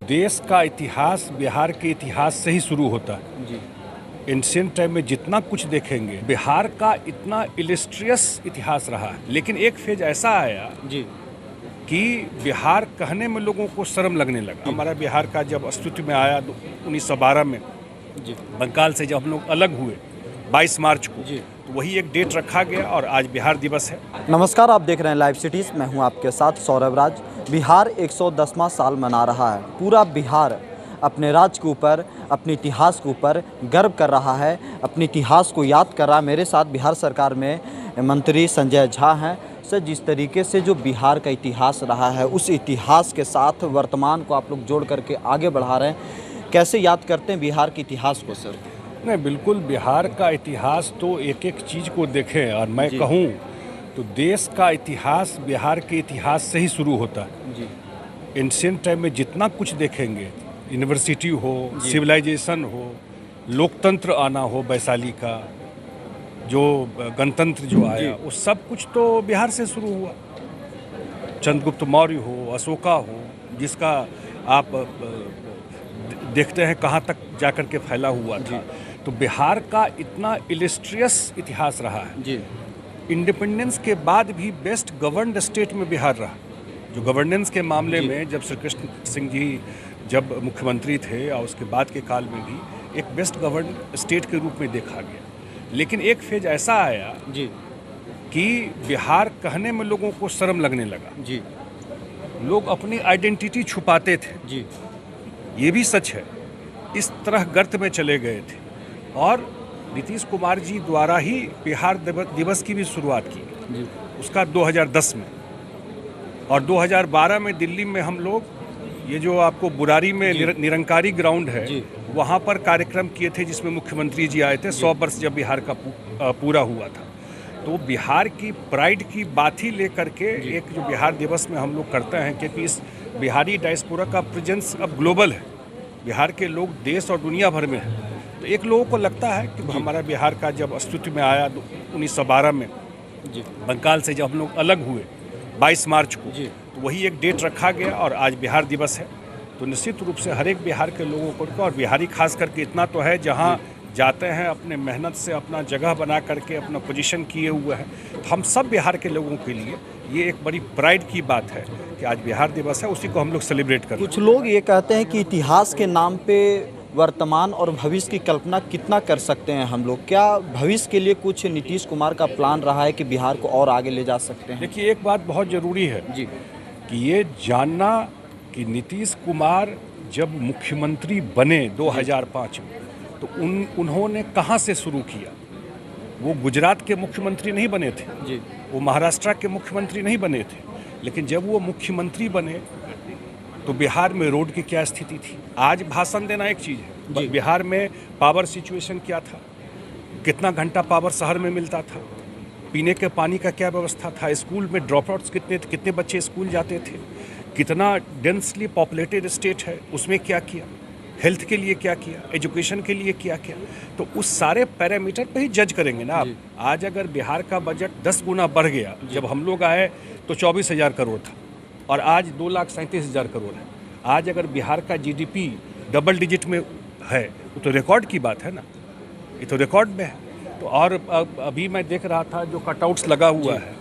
देश का इतिहास बिहार के इतिहास से ही शुरू होता है जी। एंशिएंट टाइम में जितना कुछ देखेंगे बिहार का इतना इलिस्ट्रियस इतिहास रहा है। लेकिन एक फेज ऐसा आया जी। कि बिहार कहने में लोगों को शर्म लगने लगा। हमारा बिहार का जब अस्तित्व में आया 1912 में जी। बंगाल से जब हम लोग अलग हुए 22 मार्च को, जी। तो वही एक डेट रखा गया और आज बिहार दिवस है। नमस्कार, आप देख रहे हैं लाइव सिटीज़। मैं हूं आपके साथ सौरभ राज। बिहार 110वां साल मना रहा है। पूरा बिहार अपने राज्य के ऊपर, अपने इतिहास के ऊपर गर्व कर रहा है, अपने इतिहास को याद कर रहा है। मेरे साथ बिहार सरकार में मंत्री संजय झा हैं। सर, जिस तरीके से जो बिहार का इतिहास रहा है, उस इतिहास के साथ वर्तमान को आप लोग जोड़ करके आगे बढ़ा रहे हैं, कैसे याद करते हैं बिहार के इतिहास को सर? नहीं, बिल्कुल बिहार का इतिहास तो एक एक चीज़ को देखें और मैं कहूँ तो देश का इतिहास बिहार के इतिहास से ही शुरू होता है। जी। एंशिएंट टाइम में जितना कुछ देखेंगे, यूनिवर्सिटी हो, सिविलाइजेशन हो, लोकतंत्र आना हो, वैशाली का जो गणतंत्र जो आया, वो सब कुछ तो बिहार से शुरू हुआ। चंद्रगुप्त मौर्य हो, अशोका हो, जिसका आप देखते हैं कहाँ तक जाकर के फैला हुआ था। तो बिहार का इतना इलिस्ट्रियस इतिहास रहा है। जी। इंडिपेंडेंस के बाद भी बेस्ट गवर्नड स्टेट में बिहार रहा। जो गवर्नेंस के मामले में जब श्री कृष्ण सिंह जी जब मुख्यमंत्री थे और उसके बाद के काल में भी एक बेस्ट गवर्न स्टेट के रूप में देखा गया। लेकिन एक फेज ऐसा आया जी। कि बिहार कहने में लोगों को शर्म लगने लगा। जी। लोग अपनी आइडेंटिटी छुपाते थे। जी। ये भी सच है। इस तरह गर्त में चले गए थे और नीतीश कुमार जी द्वारा ही बिहार दिवस की भी शुरुआत की जी। उसका 2010 में, और 2012 में दिल्ली में हम लोग ये जो आपको बुरारी में निरंकारी ग्राउंड है, वहाँ पर कार्यक्रम किए थे जिसमें मुख्यमंत्री जी आए थे। 100 वर्ष जब बिहार का पूरा हुआ था, तो बिहार की प्राइड की बात ही लेकर के एक जो बिहार दिवस में हम लोग करते हैं, क्योंकि इस बिहारी डायस्पोरा का प्रेजेंस अब ग्लोबल है। बिहार के लोग देश और दुनिया भर में हैं। तो एक लोगों को लगता है कि हमारा बिहार का जब अस्तित्व में आया 1912 में बंगाल से जब हम लोग अलग हुए 22 मार्च को, तो वही एक डेट रखा गया और आज बिहार दिवस है। तो निश्चित रूप से हर एक बिहार के लोगों को, और बिहारी खास करके इतना तो है जहाँ जाते हैं अपने मेहनत से अपना जगह बना करके अपना पोजीशन किए हुए हैं। तो हम सब बिहार के लोगों के लिए ये एक बड़ी प्राइड की बात है कि आज बिहार दिवस है, उसी को हम लोग सेलिब्रेट करते हैं। कुछ लोग ये कहते हैं कि इतिहास के नाम पे वर्तमान और भविष्य की कल्पना कितना कर सकते हैं हम लोग? क्या भविष्य के लिए कुछ नीतीश कुमार का प्लान रहा है कि बिहार को और आगे ले जा सकते हैं? देखिए, एक बात बहुत ज़रूरी है जी कि ये जानना कि नीतीश कुमार जब मुख्यमंत्री बने 2005 में, तो उन्होंने कहाँ से शुरू किया। वो गुजरात के मुख्यमंत्री नहीं बने थे जी। वो महाराष्ट्र के मुख्यमंत्री नहीं बने थे। लेकिन जब वो मुख्यमंत्री बने तो बिहार में रोड की क्या स्थिति थी। आज भाषण देना एक चीज़ है, बिहार में पावर सिचुएशन क्या था, कितना घंटा पावर शहर में मिलता था, पीने के पानी का क्या व्यवस्था था, स्कूल में ड्रॉप आउट्स कितने थे, कितने बच्चे स्कूल जाते थे, कितना डेंसली पॉपुलेटेड स्टेट है, उसमें क्या किया, हेल्थ के लिए क्या किया, एजुकेशन के लिए क्या किया। तो उस सारे पैरामीटर पे ही जज करेंगे ना आप। आज अगर बिहार का बजट 10 गुना बढ़ गया, जब हम लोग आए तो 24,000 करोड़ था और आज 2,37,000 करोड़ है। आज अगर बिहार का जीडीपी डबल डिजिट में है तो रिकॉर्ड की बात है ना, ये तो रिकॉर्ड में है। तो और अभी मैं देख रहा था जो कटआउट्स लगा हुआ है,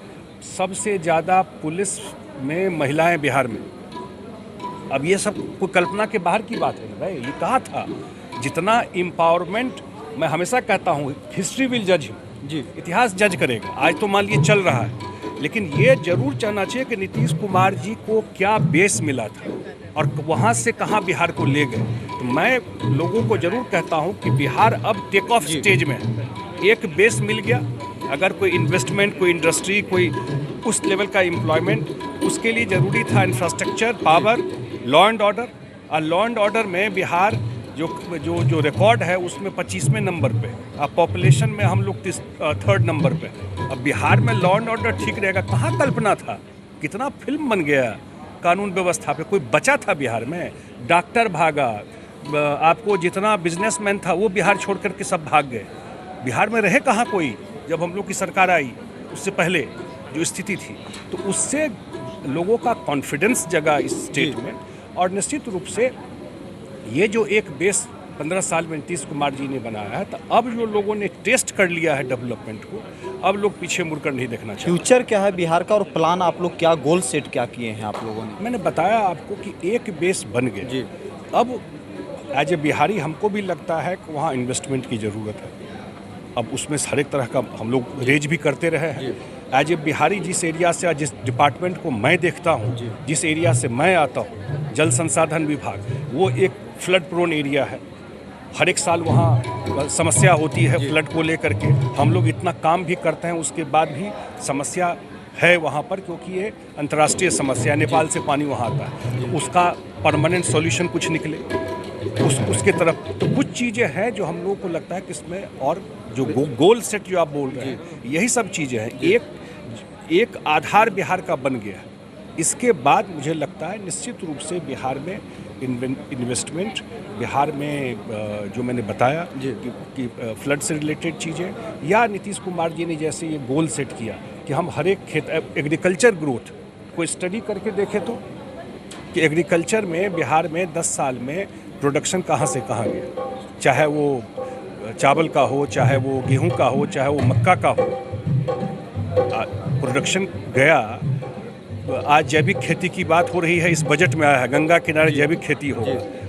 सबसे ज़्यादा पुलिस में महिलाएं बिहार में। अब ये सब कोई कल्पना के बाहर की बात है ना भाई, ये कहाँ था। जितना एम्पावरमेंट, मैं हमेशा कहता हूँ हिस्ट्री विल जज जी, इतिहास जज करेगा। आज तो मान लीजिए चल रहा है, लेकिन ये जरूर चाहना चाहिए कि नीतीश कुमार जी को क्या बेस मिला था और वहाँ से कहाँ बिहार को ले गए। तो मैं लोगों को जरूर कहता हूँ कि बिहार अब टेक ऑफ स्टेज में है। एक बेस मिल गया, अगर कोई इन्वेस्टमेंट, कोई इंडस्ट्री, कोई उस लेवल का एम्प्लॉयमेंट, उसके लिए ज़रूरी था infrastructure, power, law and order. और लॉ एंड ऑर्डर में बिहार जो रिकॉर्ड है उसमें 25वें नंबर पे, अब पॉपुलेशन में हम लोग 3rd नंबर पे। अब बिहार में लॉ एंड ऑर्डर ठीक रहेगा, कहाँ कल्पना था, कितना फिल्म बन गया कानून व्यवस्था पे। कोई बचा था बिहार में? डॉक्टर भागा, आपको जितना बिजनेसमैन था वो बिहार छोड़ करके सब भाग गए। बिहार में रहे कहाँ कोई जब हम लोग की सरकार आई, उससे पहले जो स्थिति थी। तो उससे लोगों का कॉन्फिडेंस जगा इस स्टेट में, और निश्चित रूप से ये जो एक बेस 15 साल में नीतीश कुमार जी ने बनाया है, तो अब जो लोगों ने टेस्ट कर लिया है डेवलपमेंट को, अब लोग पीछे मुड़कर नहीं देखना चाहते। फ्यूचर क्या है बिहार का और प्लान आप लोग क्या गोल सेट क्या किए हैं आप लोगों ने? मैंने बताया आपको कि एक बेस बन गया जी। अब एज ए बिहारी हमको भी लगता है कि वहाँ इन्वेस्टमेंट की ज़रूरत है। अब उसमें हर एक तरह का हम लोग रेज भी करते रहे हैं। एज ए बिहारी जिस एरिया से, जिस डिपार्टमेंट को मैं देखता हूँ, जिस एरिया से मैं आता हूँ, जल संसाधन विभाग, वो एक फ्लड प्रोन एरिया है। हर एक साल वहाँ समस्या होती है फ्लड को लेकर के। हम लोग इतना काम भी करते हैं, उसके बाद भी समस्या है वहाँ पर, क्योंकि ये अंतर्राष्ट्रीय समस्या है। नेपाल से पानी वहाँ आता है, तो उसका परमानेंट सॉल्यूशन कुछ निकले उसके तरफ। तो कुछ चीज़ें हैं जो हम लोगों को लगता है कि इसमें, और जो गोल सेट जो आप बोल रहे हैं, यही सब चीज़ें हैं। एक आधार बिहार का बन गया है। इसके बाद मुझे लगता है निश्चित रूप से बिहार में इन्वेस्टमेंट, बिहार में जो मैंने बताया कि फ्लड से रिलेटेड चीज़ें, या नीतीश कुमार जी ने जैसे ये गोल सेट किया कि हम हर एक खेत एग्रीकल्चर ग्रोथ को स्टडी करके देखें तो कि एग्रीकल्चर में बिहार में 10 साल में प्रोडक्शन कहाँ से कहाँ गया, चाहे वो चावल का हो, चाहे वो गेहूं का हो, चाहे वो मक्का का हो, प्रोडक्शन गया। आज जैविक खेती की बात हो रही है, इस बजट में आया है गंगा किनारे जैविक खेती हो,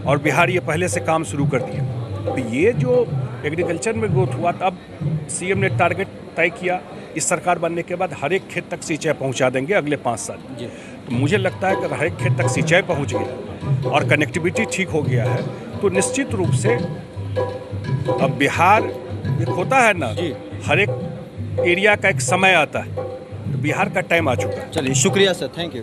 और बिहार ये पहले से काम शुरू कर दिया। तो ये जो एग्रीकल्चर में ग्रोथ हुआ, तब सीएम ने टारगेट तय किया इस सरकार बनने के बाद हर एक खेत तक सिंचाई पहुंचा देंगे अगले 5 साल। तो मुझे लगता है कि हर एक खेत तक सिंचाई पहुंच गया और कनेक्टिविटी ठीक हो गया है, तो निश्चित रूप से अब बिहार, एक होता है ना, हर एक एरिया का एक समय आता है, तो बिहार का टाइम आ चुका है। चलिए, शुक्रिया सर, थैंक यू।